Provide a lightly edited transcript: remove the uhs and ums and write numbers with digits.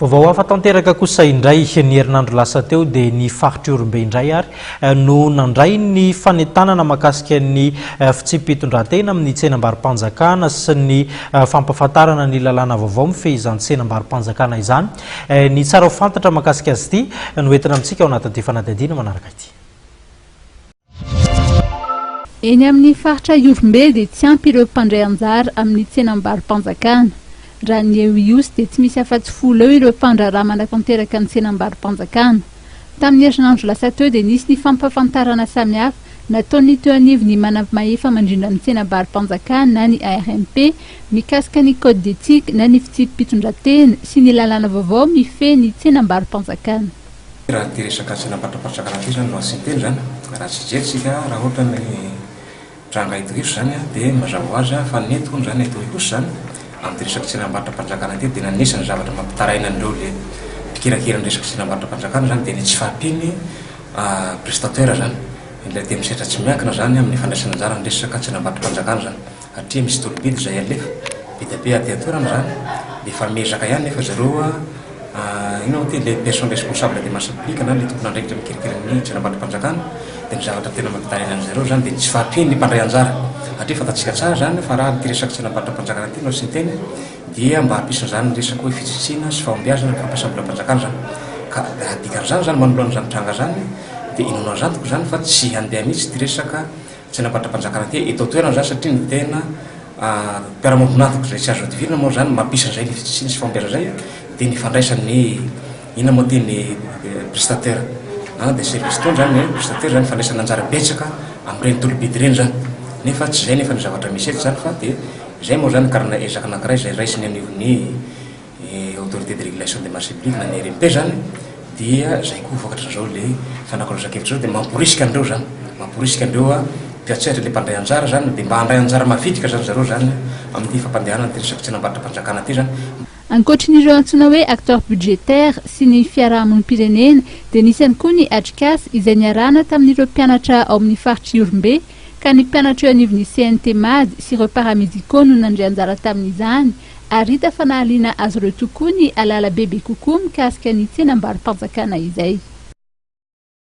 Vaovao hafa tanteraka kosa indray ny herinandro lasa teo dia ny faritry Ihorombe indray ary no nandray ny fanentanana mikasika ny fitsipim-pitondran-tena amin'ny tsenam-barom-panjakana sy ny fampahafantarana ny lalàna vaovao mifehy izany tsenam-barom-panjakana izany. Ny tsara ho fantatra mikasika azy ity no entina amintsika ao anatin'ity fanadihadiana manaraka ity. Eny amin'ny faritra Ihorombe dia tsy ampy ireo mpandray anjara amin'ny tsenam-barom-panjakana. Raha ny eo iosy dia tsy misy afa-tsy folo eo ireo mpandraraha manatanteraka ny tsenam-barom-panjakana. Tamin'ny herinandro lasa teo dia nisy ny fampahafantarana samihafa nataony teo anivo ny manavy-mahefa mandrindra ny tsenam-barom-panjakana na ny ARMP mikasika ny code d'éthique na ny fitsipim-pitondran-tena sy ny lalàna vaovao mifehy ny tsenam-barom-panjakana. Raha ty resaka tsenam-barom-panjakana ty zany no asinteny zany raha tsy jerisika raha ohatra ny tranga itoiso zany dia mazava ho azy fa netiko zany itoiso zany amin'ny resaky tsenam-barom-panjakana ty dia nanisany zavatra mampitaraina andreo le mpikirakira ny resaky tsenam-barom-panjakana zany dia ny tsy fahampiny prestateur zany ilay dia misetra tsy miankina zany amin'ny fandraisana anjara ny resaka tsenam-barom-panjakana zany satria misy tolobidy zay alefa bidabe aty atoerana zany dia efa mezaka ihany nefa zareo ino ty le personne responsable de marché public na le tompona andraikitra mikirikira ny tsenam-barom-panjakana dia ny zavatra tena mampitaraina an zareo zany dia tsy fahampiny ny mpandray anjara satria fantatsika tsara zany fa raha ty resaky tsenam-barom-panjakana ty no sinteny dia mba hampisina zany resaky hoe fitsitsina sy fahombiazana ny fampiasam-bola-panjakana zany ka dikan'izany zany manoloana zany tranga zany dia inona zantoko zany fa tsy handeha mihitsy ty resaka tsenam-barom-panjakana ty eto toerana zany satria ny tena mpiara-montinatoko zay tsy azo divirina moa zany mampisina zay ny fitsitsina sy fahombiazana zay dia ny fandraisan'ny ina moa ty ny prestateur dia service tony zany prestateur zany fandraisana anjara betsaka amin'ireny tolobidy reny zany nefa tsy zay nefa ny zavatra misy eto zany fa dia zay moa zany karana ezaka anankiray zay raisiny anivon'ny autorité de régulation de marché public na ny RMP zany dia zay koa vokatra zao le fanakolozakevitra zao dia mamporisika andreo zany mamporisika andreo mpiatsehatra le mpandray anjara zany dia mba handray anjara mafitrika zany zareo zany amin'ity fampandehanana ty resaky tsenam-barom-panjakana ty zany. Ankoatrin'ireo antsoina hoe acteur budgétaire sy ny fiarahamonim-pirenena dia nisy ihany koa ny atrikasy izay niarahana tamin'ireo mpianatra ao amin'ny faritry Ihorombe ka ny mpianatra eo anivon'ny CNT MAD sy ireo paramédicaux no nandray anjara tamin'izany ary hita fa nahaliana azy ireo tokoa ny alala bebe kokoa mikasika ny tsenam-barom-panjakana izay.